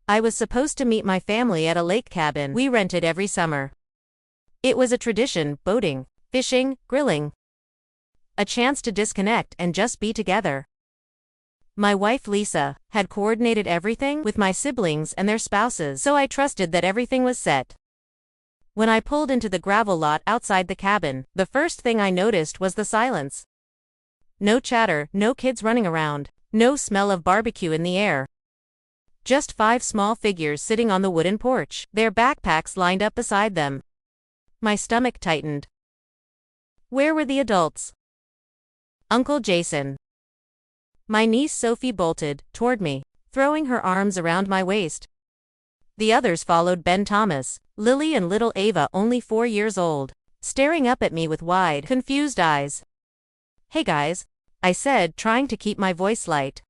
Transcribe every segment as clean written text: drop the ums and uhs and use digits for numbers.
I was supposed to meet my family at a lake cabin we rented every summer. It was a tradition: boating, fishing, grilling. A chance to disconnect and just be together. My wife Lisa had coordinated everything with my siblings and their spouses, so I trusted that everything was set. When I pulled into the gravel lot outside the cabin, the first thing I noticed was the silence. No chatter, no kids running around, no smell of barbecue in the air. Just 5 small figures sitting on the wooden porch, their backpacks lined up beside them. My stomach tightened. Where were the adults? Uncle Jason. My niece Sophie bolted toward me, throwing her arms around my waist. The others followed: Ben Thomas, Lily and little Ava, only 4 years old, staring up at me with wide, confused eyes. "Hey guys," I said, trying to keep my voice light.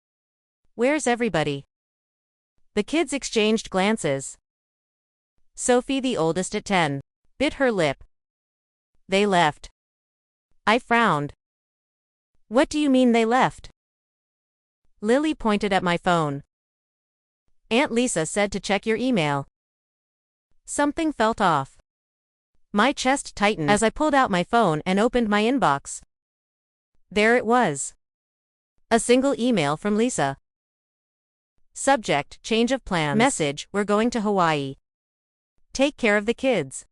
"Where's everybody?" The kids exchanged glances. Sophie, the oldest at 10, bit her lip. "They left." I frowned. "What do you mean they left?" Lily pointed at my phone. "Aunt Lisa said to check your email." Something felt off. My chest tightened as I pulled out my phone and opened my inbox. There it was. A single email from Lisa. Subject: change of plans. Message: we're going to Hawaii. Take care of the kids.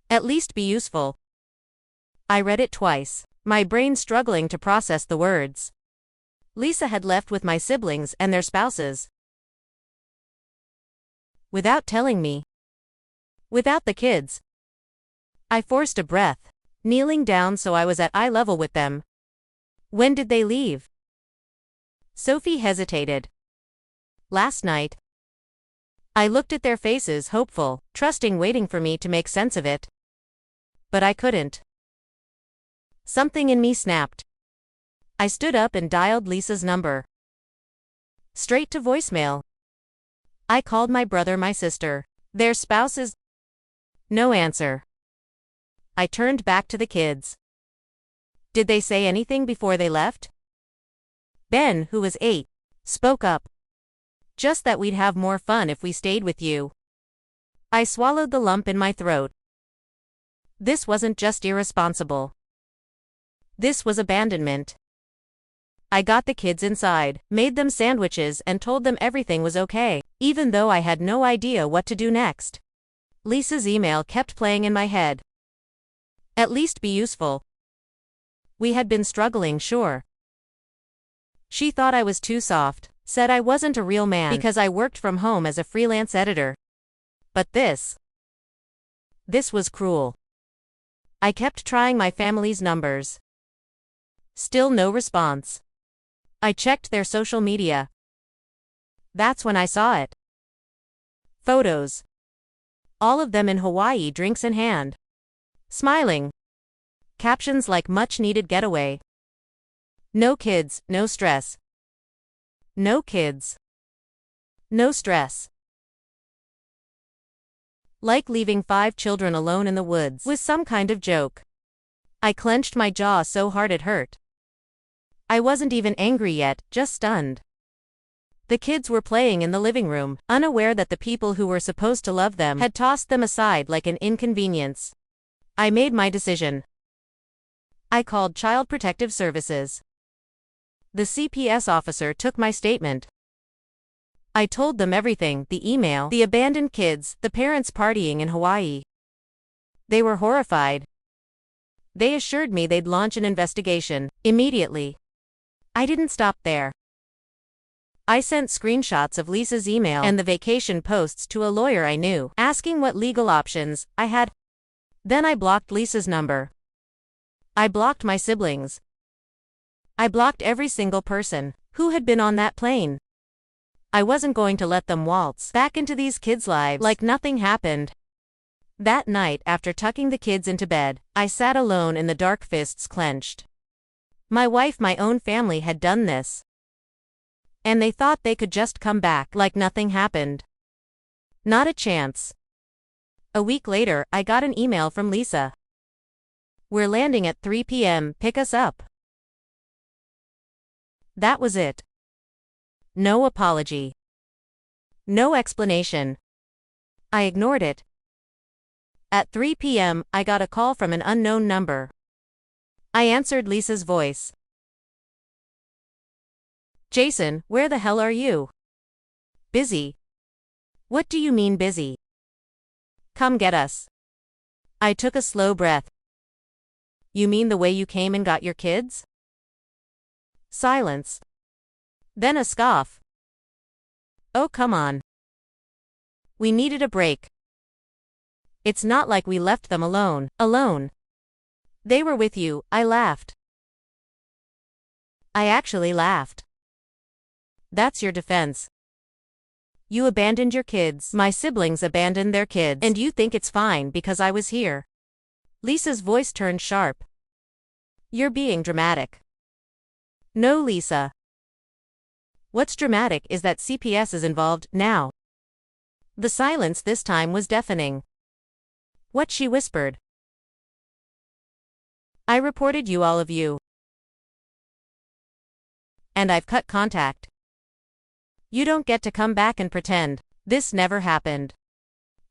At least be useful. I read it twice, my brain struggling to process the words. Lisa had left with my siblings and their spouses. Without telling me. Without the kids. I forced a breath, kneeling down so I was at eye level with them. When did they leave? Sophie hesitated. Last night. I looked at their faces, hopeful, trusting, waiting for me to make sense of it. But I couldn't. Something in me snapped. I stood up and dialed Lisa's number. Straight to voicemail. I called my brother, my sister, their spouses. No answer. I turned back to the kids. Did they say anything before they left? Ben, who was 8, spoke up. Just that we'd have more fun if we stayed with you. I swallowed the lump in my throat. This wasn't just irresponsible. This was abandonment. I got the kids inside, made them sandwiches, and told them everything was okay, even though I had no idea what to do next. Lisa's email kept playing in my head. At least be useful. We had been struggling, sure. She thought I was too soft, said I wasn't a real man because I worked from home as a freelance editor. But this was cruel. I kept trying my family's numbers. Still no response. I checked their social media. That's when I saw it. Photos. All of them in Hawaii, drinks in hand. Smiling. Captions like "much needed getaway." No kids, no stress. No kids. No stress. Like leaving 5 children alone in the woods was some kind of joke. I clenched my jaw so hard it hurt. I wasn't even angry yet, just stunned. The kids were playing in the living room, unaware that the people who were supposed to love them had tossed them aside like an inconvenience. I made my decision. I called Child Protective Services. The CPS officer took my statement. I told them everything: the email, the abandoned kids, the parents partying in Hawaii. They were horrified. They assured me they'd launch an investigation immediately. I didn't stop there. I sent screenshots of Lisa's email and the vacation posts to a lawyer I knew, asking what legal options I had. Then I blocked Lisa's number. I blocked my siblings. I blocked every single person who had been on that plane. I wasn't going to let them waltz back into these kids' lives like nothing happened. That night, after tucking the kids into bed, I sat alone in the dark, fists clenched. My wife, my own family had done this. And they thought they could just come back like nothing happened. Not a chance. A week later, I got an email from Lisa. "We're landing at 3 p.m, pick us up." That was it. No apology. No explanation. I ignored it. At 3 p.m., I got a call from an unknown number. I answered Lisa's voice. Jason, where the hell are you? Busy. What do you mean busy? Come get us. I took a slow breath. You mean the way you came and got your kids? Silence. Then a scoff. Oh, come on. We needed a break. It's not like we left them alone. They were with you, I laughed. I actually laughed. That's your defense. You abandoned your kids. My siblings abandoned their kids. And you think it's fine because I was here. Lisa's voice turned sharp. You're being dramatic. No, Lisa. What's dramatic is that CPS is involved now. The silence this time was deafening. What she whispered. I reported you, all of you. And I've cut contact. You don't get to come back and pretend this never happened.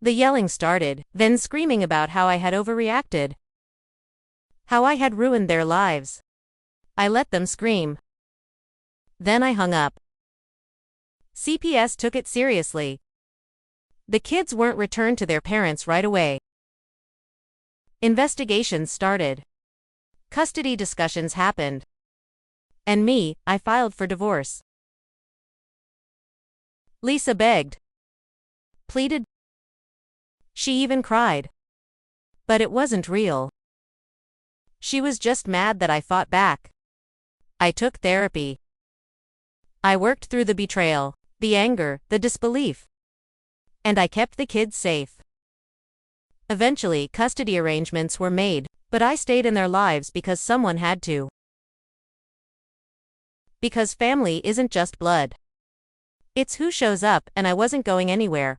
The yelling started, then screaming about how I had overreacted. How I had ruined their lives. I let them scream. Then I hung up. CPS took it seriously. The kids weren't returned to their parents right away. Investigations started. Custody discussions happened. And me, I filed for divorce. Lisa begged. Pleaded. She even cried. But it wasn't real. She was just mad that I fought back. I took therapy. I worked through the betrayal, the anger, the disbelief. And I kept the kids safe. Eventually, custody arrangements were made, but I stayed in their lives because someone had to. Because family isn't just blood. It's who shows up, and I wasn't going anywhere.